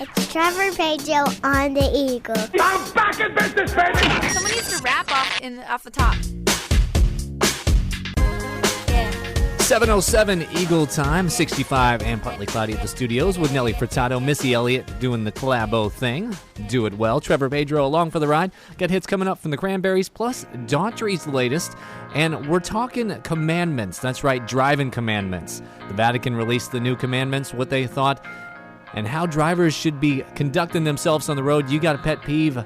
It's Trevor Pedro on the Eagle. I'm back in business, baby! Someone needs to wrap off the top. Yeah. 7:07 Eagle time, 65 and partly cloudy at the studios with Nelly Furtado, Missy Elliott doing the collabo thing. Do it well. Trevor Pedro along for the ride. Got hits coming up from the Cranberries, plus Daughtry's latest. And we're talking commandments. That's right, driving commandments. The Vatican released the new commandments, what they thought, and how drivers should be conducting themselves on the road. You got a pet peeve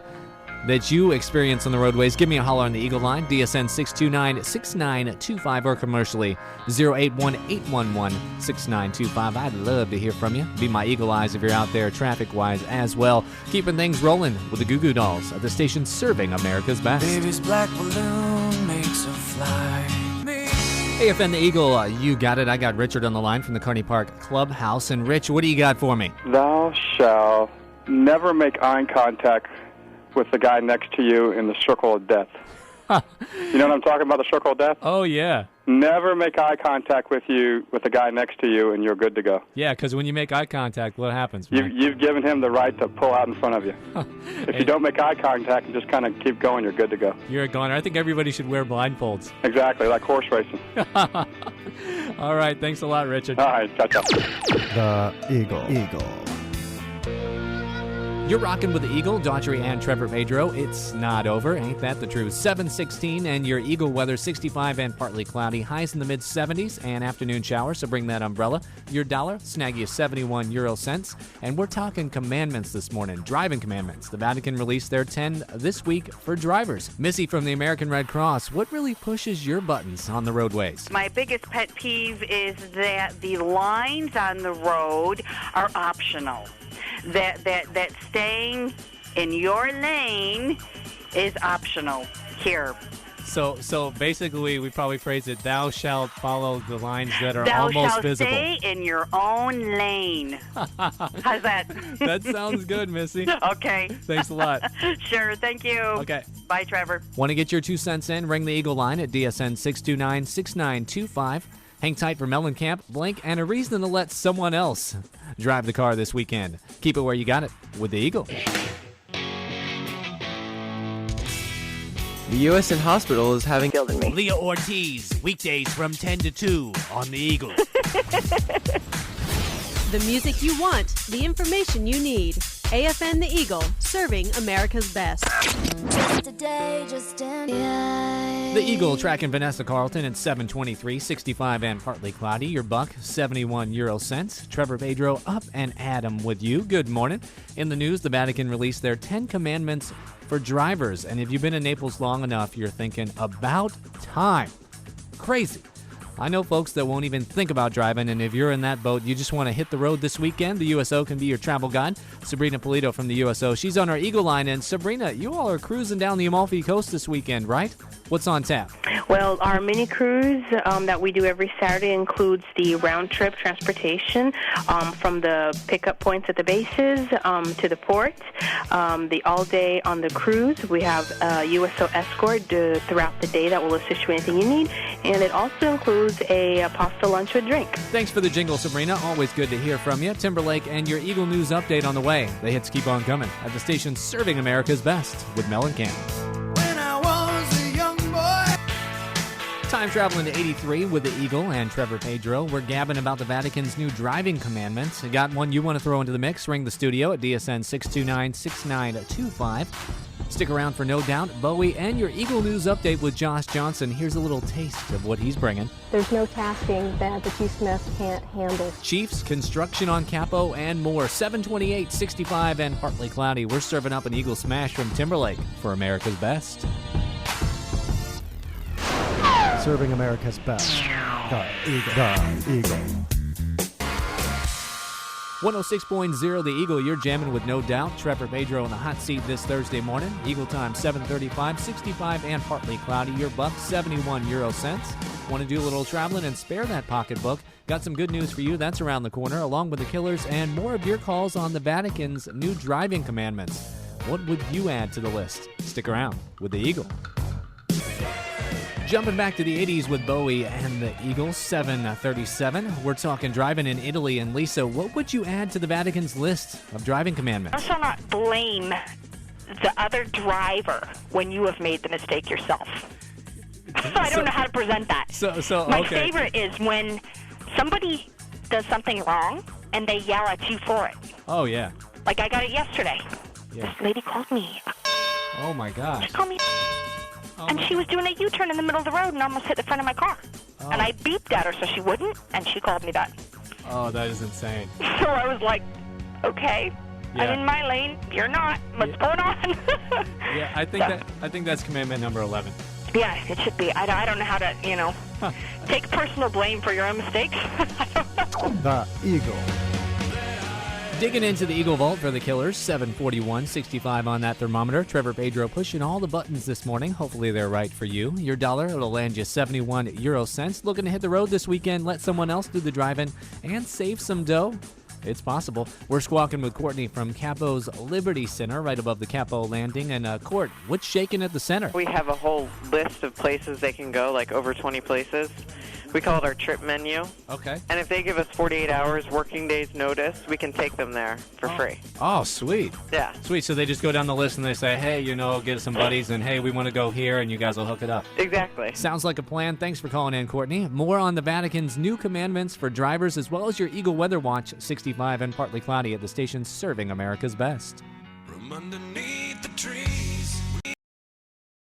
that you experience on the roadways, give me a holler on the Eagle line, DSN 629-6925, or commercially 081-811-6925. I'd love to hear from you. Be my Eagle Eyes if you're out there traffic-wise as well. Keeping things rolling with the Goo Goo Dolls at the station serving America's best. Baby's black balloon makes her fly. AFN the Eagle, you got it. I got Richard on the line from the Kearney Park Clubhouse. And Rich, what do you got for me? Thou shalt never make eye contact with the guy next to you in the circle of death. You know what I'm talking about, the circle of death? Oh, yeah. Never make eye contact with the guy next to you, and you're good to go. Yeah, because when you make eye contact, what happens? You've given him the right to pull out in front of you. If you don't make eye contact and just kind of keep going, you're good to go. You're a goner. I think everybody should wear blindfolds. Exactly, like horse racing. All right, thanks a lot, Richard. All right, catch up. The Eagle. You're rocking with the Eagle, Daughtry and Trevor Pedro. It's not over, ain't that the truth? 7:16 and your Eagle weather, 65 and partly cloudy. Highs in the mid-70s and afternoon showers, so bring that umbrella. Your dollar, snag you 71 euro cents. And we're talking commandments this morning, driving commandments. The Vatican released their 10 this week for drivers. Missy from the American Red Cross, what really pushes your buttons on the roadways? My biggest pet peeve is that the lines on the road are optional. That staying in your lane is optional here. So basically, we probably phrase it, thou shalt follow the lines that are almost visible. Thou shalt stay in your own lane. How's that? That sounds good, Missy. Okay. Thanks a lot. Sure, thank you. Okay. Bye, Trevor. Want to get your 2 cents in? Ring the Eagle line at DSN 629-6925. Hang tight for Mellencamp, Blink, and a reason to let someone else drive the car this weekend. Keep it where you got it with the Eagle. The U.S. Hospital is having Leah Ortiz, weekdays from 10 to 2 on the Eagle. The music you want, the information you need. AFN the Eagle, serving America's best. The Eagle tracking Vanessa Carlton at 7:23, 65 and partly cloudy. Your buck, 71 euro cents. Trevor Pedro up and Adam with you. Good morning. In the news, the Vatican released their 10 commandments for drivers. And if you've been in Naples long enough, you're thinking, about time. Crazy. I know folks that won't even think about driving, and if you're in that boat, you just want to hit the road this weekend, the USO can be your travel guide. Sabrina Polito from the USO, she's on our Eagle line, and Sabrina, you all are cruising down the Amalfi Coast this weekend, right? What's on tap? Well, our mini cruise that we do every Saturday includes the round-trip transportation from the pickup points at the bases to the port, the all-day on the cruise. We have USO escort throughout the day that will assist you with anything you need, and it also includes a pasta lunch with drink. Thanks for the jingle, Sabrina. Always good to hear from you. Timberlake and your Eagle News update on the way. The hits keep on coming at the station serving America's best with Mellencamp. When I was a young boy. Time traveling to 83 with the Eagle and Trevor Pedro. We're gabbing about the Vatican's new driving commandments. Got one you want to throw into the mix? Ring the studio at DSN 629-6925. Stick around for No Doubt, Bowie, and your Eagle News update with Josh Johnson. Here's a little taste of what he's bringing. There's no tasking that the Chief Smith can't handle. Chiefs, construction on Capo, and more. 7:28, 65, and partly cloudy. We're serving up an Eagle smash from Timberlake for America's best. Serving America's best. The Eagle. 106.0 The Eagle, you're jamming with No Doubt. Trevor Pedro in the hot seat this Thursday morning. Eagle time 7:35, 65 and partly cloudy. Your buck, 71 euro cents. Want to do a little traveling and spare that pocketbook? Got some good news for you. That's around the corner, along with the Killers and more of your calls on the Vatican's new driving commandments. What would you add to the list? Stick around with the Eagle. Jumping back to the 80s with Bowie and the Eagles, 7:37. We're talking driving in Italy. And Lisa, what would you add to the Vatican's list of driving commandments? Also not blame the other driver when you have made the mistake yourself. I don't know how to present that. My favorite is when somebody does something wrong and they yell at you for it. Oh, yeah. Like I got it yesterday. Yeah. This lady called me. Oh, my gosh. She called me. And she was doing a U-turn in the middle of the road and almost hit the front of my car. Oh. And I beeped at her so she wouldn't, and she called me back. Oh, that is insane. So I was like, okay, Yeah. I'm in my lane. You're not. What's going on? Yeah, I think that's commandment number 11. Yeah, it should be. I don't know how to, take personal blame for your own mistakes. The Eagle. Digging into the Eagle Vault for the Killers, 741.65 on that thermometer. Trevor, Pedro pushing all the buttons this morning. Hopefully they're right for you. Your dollar, it'll land you 71 euro cents. Looking to hit the road this weekend, let someone else do the driving, and save some dough? It's possible. We're squawking with Courtney from Capo's Liberty Center, right above the Capo landing. And Court, what's shaking at the center? We have a whole list of places they can go, like over 20 places. We call it our trip menu. Okay. And if they give us 48 hours working days notice, we can take them there for free. Oh, sweet. Yeah. Sweet. So they just go down the list and they say, hey, get some buddies, and hey, we want to go here, and you guys will hook it up. Exactly. Sounds like a plan. Thanks for calling in, Courtney. More on the Vatican's new commandments for drivers, as well as your Eagle Weather Watch, 65 and partly cloudy at the station serving America's best. From underneath the tree.